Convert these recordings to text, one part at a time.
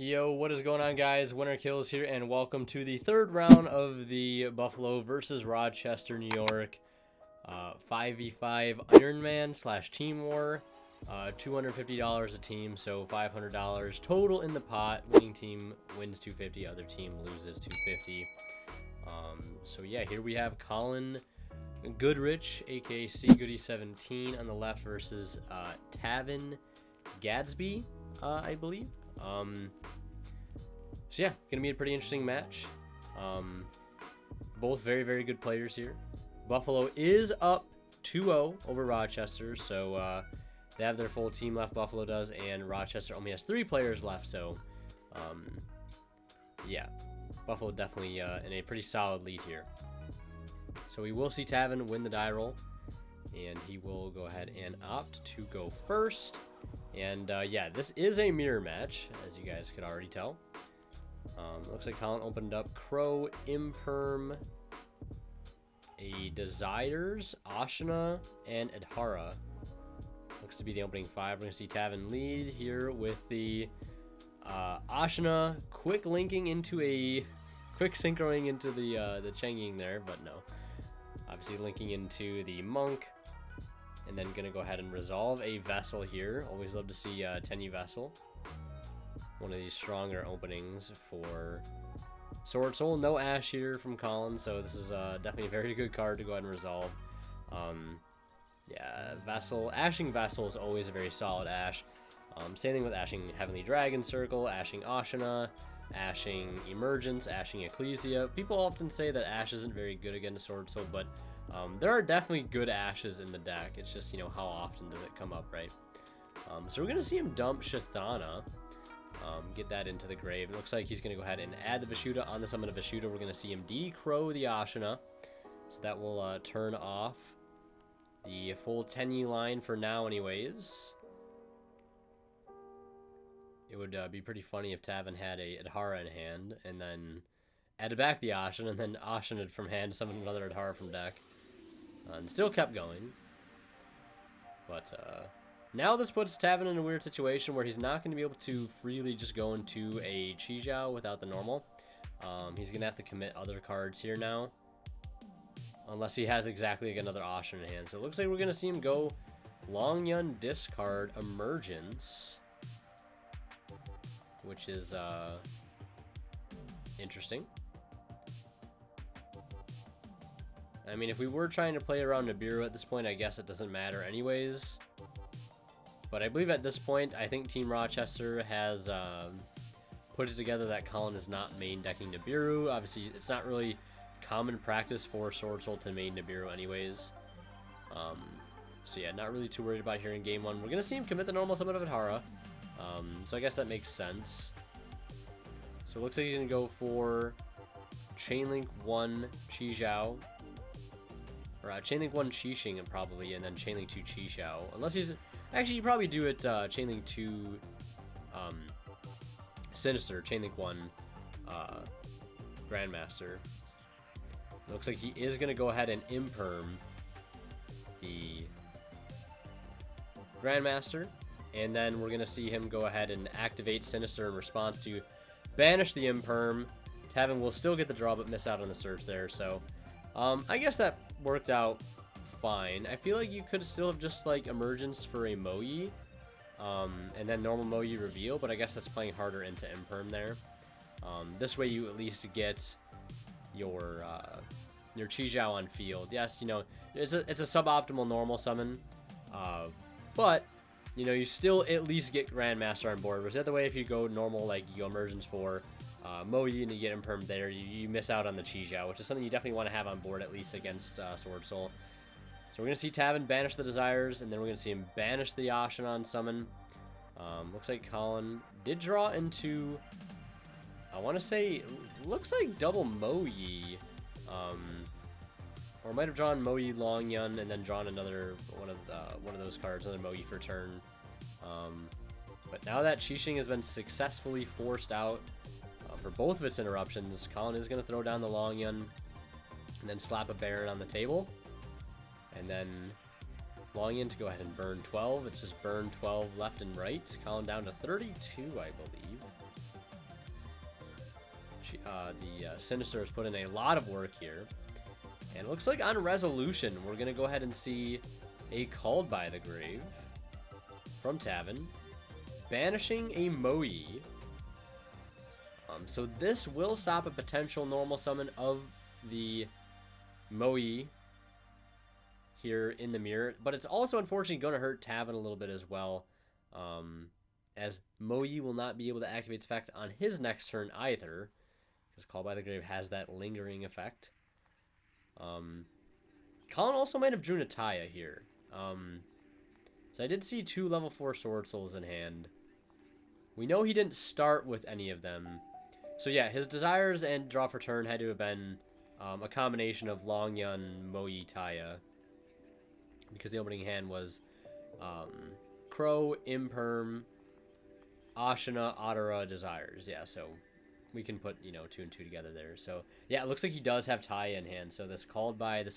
Yo, what is going on, guys? Winner Kills here, and welcome to the third round of the Buffalo versus Rochester, New York 5v5 Ironman / Team War. $250 a team, so $500 total in the pot. Winning team wins $250, other team loses $250. So yeah, here we have Colin Goodrich, aka C Goody 17, on the left versus Tavin Gadsby, I believe. So yeah, gonna be a pretty interesting match. Both very, very good players here. Buffalo is up 2-0 over Rochester, so they have their full team left, Buffalo does, and Rochester only has 3 players left, so yeah, Buffalo definitely in a pretty solid lead here. So we will see Tavin win the die roll, and he will go ahead and opt to go first. And yeah, this is a mirror match, as you guys could already tell. Looks like Colin opened up Crow, Imperm, a Desires, Ashina, and Adhara. Looks to be the opening 5. We're going to see Tavin lead here with the Ashina quick linking into a... quick synchroing into the Changing there, but no. Obviously linking into the Monk. And then going to go ahead and resolve a Vessel here. Always love to see Tenyu Vessel. One of these stronger openings for Swordsoul. No Ash here from Colin, so this is definitely a very good card to go ahead and resolve. Yeah, Vessel. Ashing Vessel is always a very solid Ash. Same thing with Ashing Heavenly Dragon Circle, Ashing Ashina, Ashing Emergence, Ashing Ecclesia. People often say that Ash isn't very good against Swordsoul, but there are definitely good Ashes in the deck. It's just, you know, how often does it come up, right? So we're going to see him dump Shathana. Get that into the grave. It looks like he's going to go ahead and add the Vishuddha on the summon of Vishuddha. We're going to see him decrow the Ashina. So that will turn off the full Tenyi line for now anyways. It would be pretty funny if Tavin had a Adhara in hand and then added back the Ashina and then Ashina'd from hand to summon another Adhara from deck. And still kept going. But now this puts Tavin in a weird situation where he's not going to be able to freely just go into a Chijiao without the normal. He's going to have to commit other cards here now. Unless he has exactly like another Ashina in hand. So it looks like we're going to see him go Long Yun, discard, Emergence. Which is interesting. I mean, if we were trying to play around Nibiru at this point, I guess it doesn't matter anyways. But I believe at this point, I think Team Rochester has put it together that Colin is not main decking Nibiru. Obviously, it's not really common practice for Swordsoul to main Nibiru anyways. So yeah, not really too worried about here in game 1. We're going to see him commit the normal summon of Adhara. So I guess that makes sense. So it looks like he's going to go for Chainlink 1 Chijiao. Or Chainlink 1 Qixing probably, and then Chainlink 2 Chixiao. Unless he's... Actually, you probably do it Chainlink 2 Sinister, Chainlink 1 Grandmaster. Looks like he is going to go ahead and Imperm the Grandmaster. And then we're going to see him go ahead and activate Sinister in response to banish the Imperm. Tavin will still get the draw, but miss out on the search there. So I guess that worked out fine. I feel like you could still have just like Emergence for a Moyi. And then normal Moyi reveal, but I guess that's playing harder into Imperm there. This way you at least get your Chijiao on field. Yes, you know, it's a suboptimal normal summon. But you know, you still at least get Grandmaster on board. Whereas the other way, if you go normal, like you go Emergence for Moyi and you get Imperm there, you miss out on the Chijiao, which is something you definitely want to have on board at least against Swordsoul. So we're going to see Tavin banish the Desires, and then we're going to see him banish the Ashina on summon. Looks like Colin did draw into, I want to say, looks like double Moyi. Or might have drawn Moyi Long Yun and then drawn another one of those cards, another Moyi for turn. But now that Qixing has been successfully forced out for both of its interruptions, Colin is going to throw down the Long Yun and then slap a Baron on the table. And then Long Yun to go ahead and burn 12. It's just burn 12 left and right. Colin down to 32, I believe. Sinister has put in a lot of work here. And it looks like on resolution, we're going to go ahead and see a Called by the Grave from Tavin, banishing a Moe. So this will stop a potential normal summon of the Moe here in the mirror, but it's also unfortunately going to hurt Tavin a little bit as well, as Moe will not be able to activate its effect on his next turn either, because Called by the Grave has that lingering effect. Colin also might have drew Nataya here. So I did see 2 level 4 Sword Souls in hand. We know he didn't start with any of them. So yeah, his desires and draw for turn had to have been a combination of Long Yun, Moe, Taya. Because the opening hand was Crow, Imperm, Ashina, Adara, Desires. Yeah, so we can put, 2 and 2 together there. So yeah, it looks like he does have Taya in hand. So this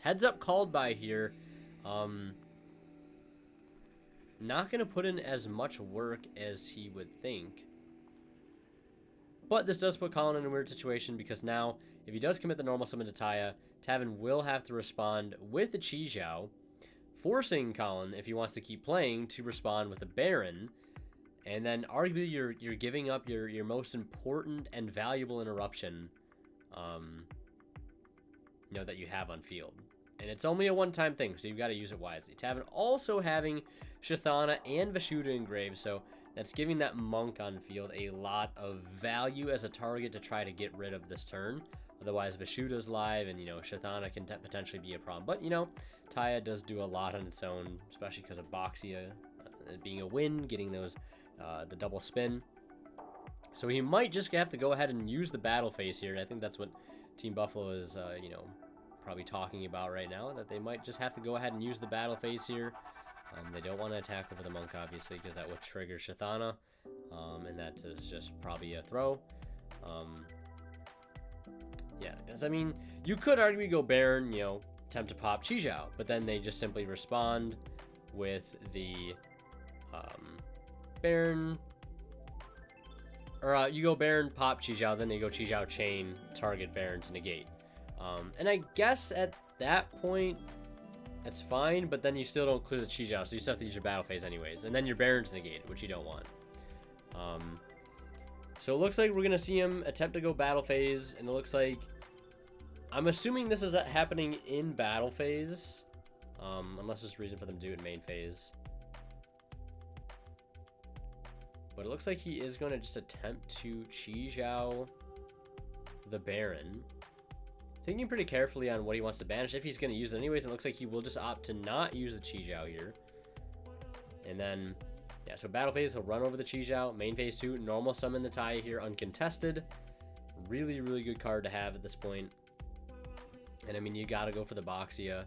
heads up Called by here, not going to put in as much work as he would think. But this does put Colin in a weird situation, because now, if he does commit the normal summon to Taya, Tavin will have to respond with the Chi Jiao, forcing Colin, if he wants to keep playing, to respond with a Baron. And then arguably you're giving up your most important and valuable interruption that you have on field. And it's only a one-time thing, so you've got to use it wisely. Tavin also having Shithana and Vashuda engraved, so that's giving that monk on field a lot of value as a target to try to get rid of this turn. Otherwise, Vashuda's live, and, Shithana can potentially be a problem. But, Taya does do a lot on its own, especially because of Boxia being a win, getting those, the double spin. So he might just have to go ahead and use the battle phase here, and I think that's what Team Buffalo is, probably talking about right now, that they might just have to go ahead and use the battle phase here. They don't want to attack over the monk, obviously, because that would trigger Shithana, and that is just probably a throw. Yeah, because, you could arguably go Baron, attempt to pop Chi Jiao, but then they just simply respond with the Baron, or you go Baron, pop Chi Jiao, then they go Chi Jiao chain, target Baron to negate. And I guess at that point, it's fine, but then you still don't clear the Chi Jiao, so you still have to use your battle phase anyways. And then your Baron's negated, which you don't want. So it looks like we're going to see him attempt to go battle phase, and it looks like, I'm assuming this is happening in battle phase, unless there's a reason for them to do it in main phase. But it looks like he is going to just attempt to Chi Jiao the Baron. Thinking pretty carefully on what he wants to banish, if he's going to use it anyways. It looks like he will just opt to not use the Chi Jiao here. And then, yeah, so battle phase, he'll run over the Chi Jiao. Main phase 2, normal summon the Taya here, uncontested. Really, really good card to have at this point. And you got to go for the Boxia.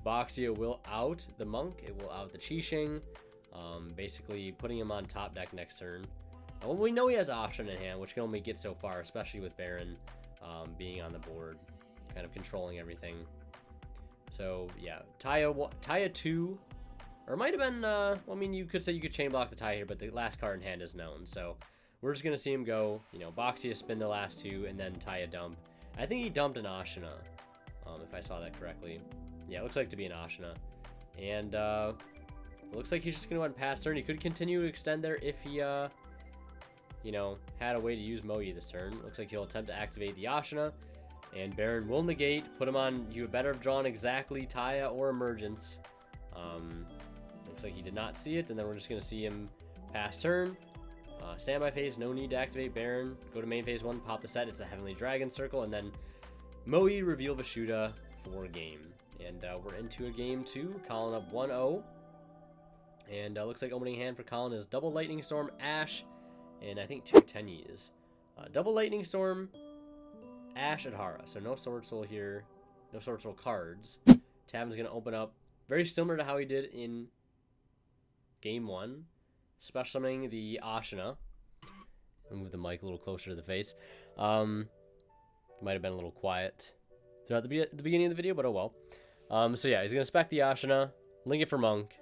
Boxia will out the Monk. It will out the Qixing. Basically putting him on top deck next turn. Well, we know he has Ashran in hand, which can only get so far, especially with Baron being on the board, kind of controlling everything. So yeah, Taya 2, or it might have been, you could say you could chain block the Taya here, but the last card in hand is known. So we're just going to see him go, Boxia spin the last 2, and then Taya dump. I think he dumped an Ashina, if I saw that correctly. Yeah, it looks like to be an Ashina. And it looks like he's just going to go ahead and pass turn. He could continue to extend there if he, had a way to use Moe this turn. Looks like he'll attempt to activate the Ashina, and Baron will negate, put him on, you better have drawn exactly Taya or Emergence. Looks like he did not see it, and then we're just going to see him pass turn. Standby phase, no need to activate Baron. Go to main phase 1, pop the set, it's a Heavenly Dragon Circle, and then Moe reveal Vashuda for game. And we're into a game 2, Colin up 1-0. And looks like opening hand for Colin is double Lightning Storm, Ash, and I think 2 Tenyis. Double Lightning Storm, Ash, Adhara. So no Sword Soul here, no Sword Soul cards. Tavin's going to open up very similar to how he did in game 1. Special summoning the Ashina. I'll move the mic a little closer to the face. Might have been a little quiet throughout the beginning of the video, but oh well. So yeah, he's going to spec the Ashina, link it for Monk,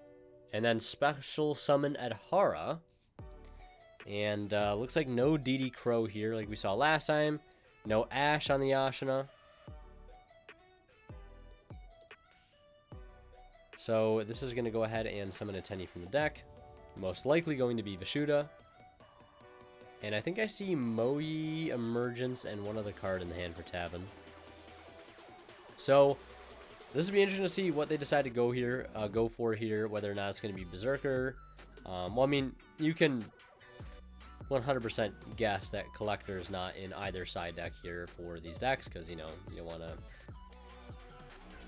and then special summon Adhara. And looks like no DD Crow here like we saw last time. No Ash on the Ashina. So this is going to go ahead and summon a Tenny from the deck. Most likely going to be Vishuda. And I think I see Moe, Emergence, and one other card in the hand for Tavin. So this will be interesting to see what they decide to go for here, whether or not it's going to be Berserker. Well, I mean, you can 100% guess that Collector is not in either side deck here for these decks, because, you know, you want to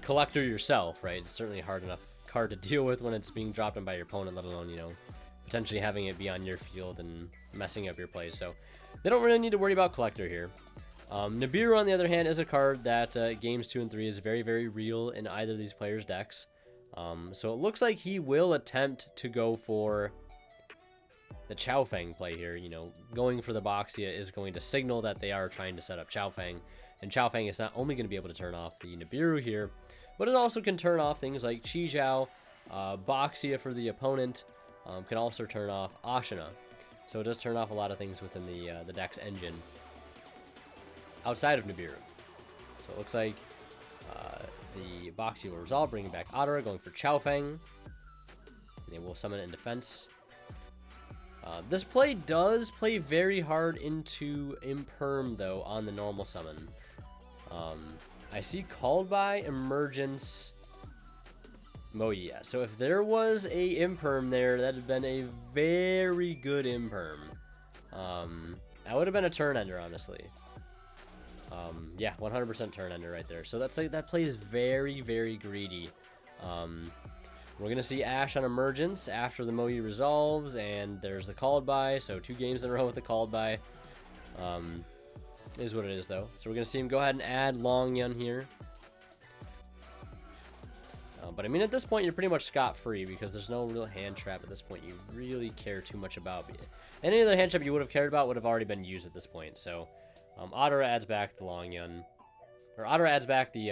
Collector yourself, right? It's certainly a hard enough card to deal with when it's being dropped in by your opponent, let alone, you know, potentially having it be on your field and messing up your plays. So they don't really need to worry about Collector here. Nibiru, on the other hand, is a card that games 2 and 3 is very, very real in either of these players' decks. So it looks like he will attempt to go for the Chao Feng play here. You know, going for the Boxia is going to signal that they are trying to set up Chao Feng. And Chao Feng is not only going to be able to turn off the Nibiru here, but it also can turn off things like Chi Zhao, Boxia for the opponent, can also turn off Ashina. So it does turn off a lot of things within the deck's engine outside of Nibiru. So it looks like the Boxia will resolve, bringing back Adara, going for Chao Feng. They will summon it in defense. This play does play very hard into Imperm, though, on the normal summon. I see Called by, Emergence, Moya. So if there was a Imperm there, that would have been a very good Imperm. That would have been a turn ender, honestly. Yeah, 100% turn ender right there. So that's like, that play is very, very greedy. We're going to see Ash on Emergence after the Moe resolves, and there's the Called By, so 2 games in a row with the Called By. Is what it is, though. So we're going to see him go ahead and add Long Yun here. But I mean, at this point, you're pretty much scot-free, because there's no real hand trap at this point you really care too much about. Any other hand trap you would have cared about would have already been used at this point, so Adara adds back the Long Yun. Or Adara adds back the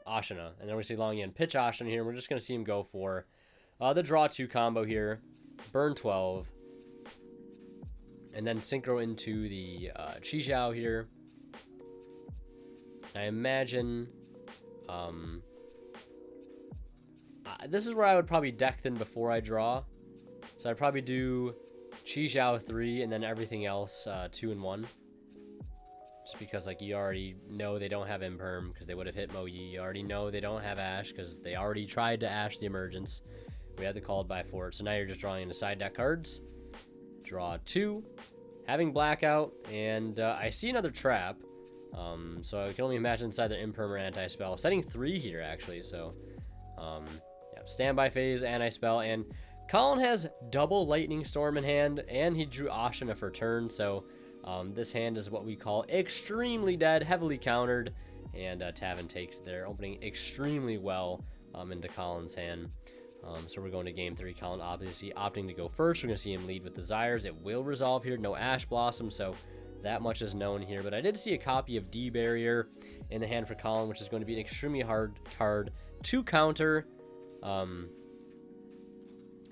Ashina, and then we see Long Yun pitch Ashina here. We're just going to see him go for the draw 2 combo here, burn 12, and then synchro into the Chi Zhao here. I imagine this is where I would probably deck thin before I draw. So I'd probably do Chi Zhao 3 and then everything else 2 and 1. Just because, like, you already know they don't have Imperm because they would have hit Moe. You already know they don't have Ash because they already tried to Ash the Emergence. We had the Called By for it. So now you're just drawing into side deck cards. Draw 2. Having Blackout. And I see another trap. So I can only imagine it's either Imperm or Anti-Spell. Setting 3 here, actually. So, yeah, Standby Phase, Anti-Spell. And Colin has double Lightning Storm in hand. And he drew Ashina for turn. So this hand is what we call extremely dead, heavily countered, and Tavin takes their opening extremely well into Colin's hand. So we're going to game 3. Colin obviously opting to go first. We're going to see him lead with Desires. It will resolve here. No Ash Blossom, so that much is known here. But I did see a copy of D-Barrier in the hand for Colin, which is going to be an extremely hard card to counter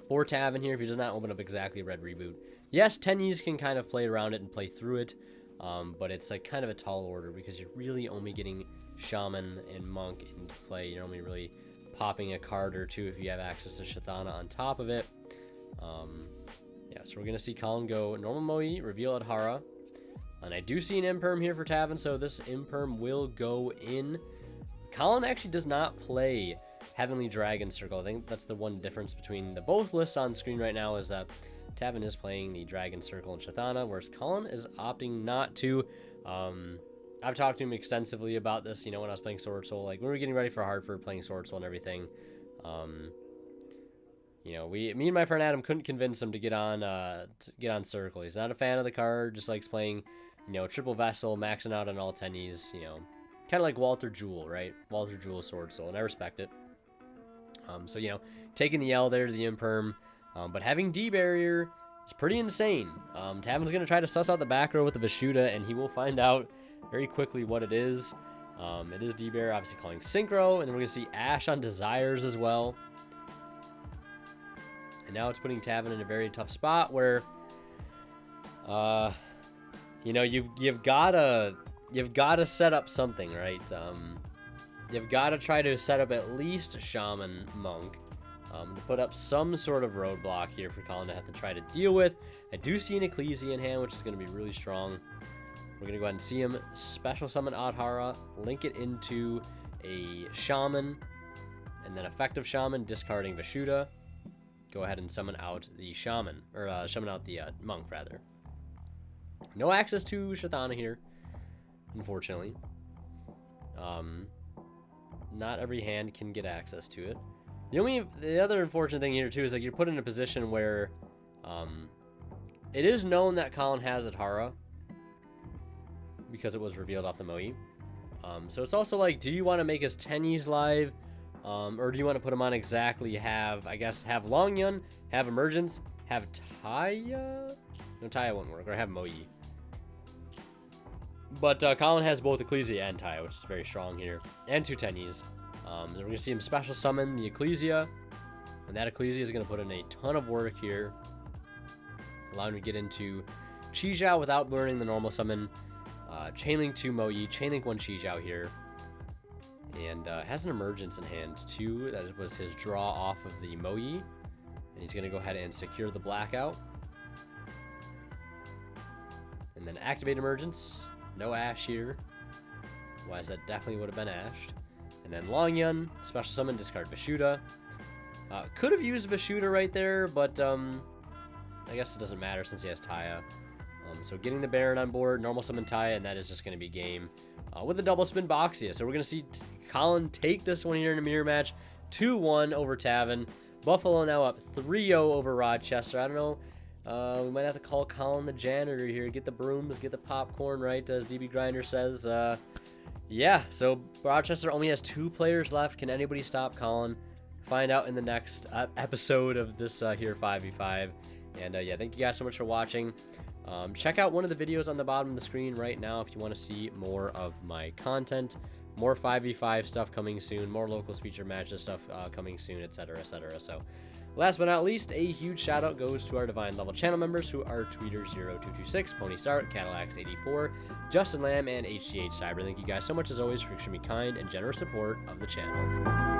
for Tavin here if he does not open up exactly Red Reboot. Yes, Tennies can kind of play around it and play through it, but it's like kind of a tall order because you're really only getting Shaman and Monk into play. You're only really popping a card or 2 if you have access to Shatana on top of it. Yeah, so we're going to see Colin go normal Moe, reveal Adhara, and I do see an Imperm here for Tavin, so this Imperm will go in. Colin actually does not play Heavenly Dragon Circle. I think that's the one difference between the both lists on screen right now is that Tavin is playing the Dragon Circle and Shatana, whereas Colin is opting not to. I've talked to him extensively about this, you know, when I was playing Swordsoul. Like, when we were getting ready for Hartford, playing Swordsoul and everything. You know, me and my friend Adam couldn't convince him to get on Circle. He's not a fan of the card, just likes playing, you know, Triple Vessel, maxing out on all tennies, you know. Kind of like Walter Jewell, right? Walter Jewell Swordsoul, and I respect it. So, you know, taking the L there to the Imperm. But having D-Barrier is pretty insane. Tavin's going to try to suss out the back row with the Vishuda, and he will find out very quickly what it is. It is D-Barrier, obviously calling Synchro, and then we're going to see Ash on Desires as well. And now it's putting Tavin in a very tough spot where, you know, you've got to you've got to set up something, right? You've got to try to set up at least Shaman Monk to put up some sort of roadblock here for Colin to have to try to deal with. I do see an Ecclesia in hand, which is going to be really strong. We're going to go ahead and see him special summon Adhara, link it into a Shaman, and then effective Shaman, discarding Vishuddha. Go ahead and summon out the Shaman, or summon out the Monk, rather. No access to Shathana here, unfortunately. Not every hand can get access to it. The other unfortunate thing here too is like you're put in a position where it is known that Colin has Adhara because it was revealed off the Moe. So it's also like, do you want to make his Tenyi's live, or do you want to put him on exactly have Long Yun, have Emergence, have Taya? No, Taya won't work, or have Moe. But Colin has both Ecclesia and Taya, which is very strong here, and 2 Tenyi's. Then we're going to see him special summon the Ecclesia, and that Ecclesia is going to put in a ton of work here, allowing him to get into Chi Zhao without burning the normal summon. Chainlink 2 Moe, Chainlink 1 Chi Zhao here, and has an Emergence in hand too. That was his draw off of the Moe, and he's going to go ahead and secure the Blackout. And then activate Emergence. No Ash here. Otherwise, that definitely would have been ashed. And then Long Yun, special summon, discard Vishuddha. Could have used Vishuddha right there, but I guess it doesn't matter since he has Taya. So getting the Baron on board, normal summon Taya, and that is just going to be game with a double spin Boxia. So we're going to see Colin take this one here in a mirror match, 2-1 over Tavin. Buffalo now up 3-0 over Rochester. I don't know. We might have to call Colin the janitor here. Get the brooms, get the popcorn, right, as DB Grinder says. Yeah, so Rochester only has 2 players left. Can anybody stop Colin? Find out in the next episode of this here 5v5. And yeah, thank you guys so much for watching. Check out one of the videos on the bottom of the screen right now if you want to see more of my content. More 5v5 stuff coming soon. More locals feature matches stuff coming soon, etc., etc. So last but not least, a huge shout out goes to our Divine Level channel members who are Tweeter0226, Pony Start, Cadillacs84, Justin Lamb, and HTH Cyber. Thank you guys so much as always for extremely kind and generous support of the channel.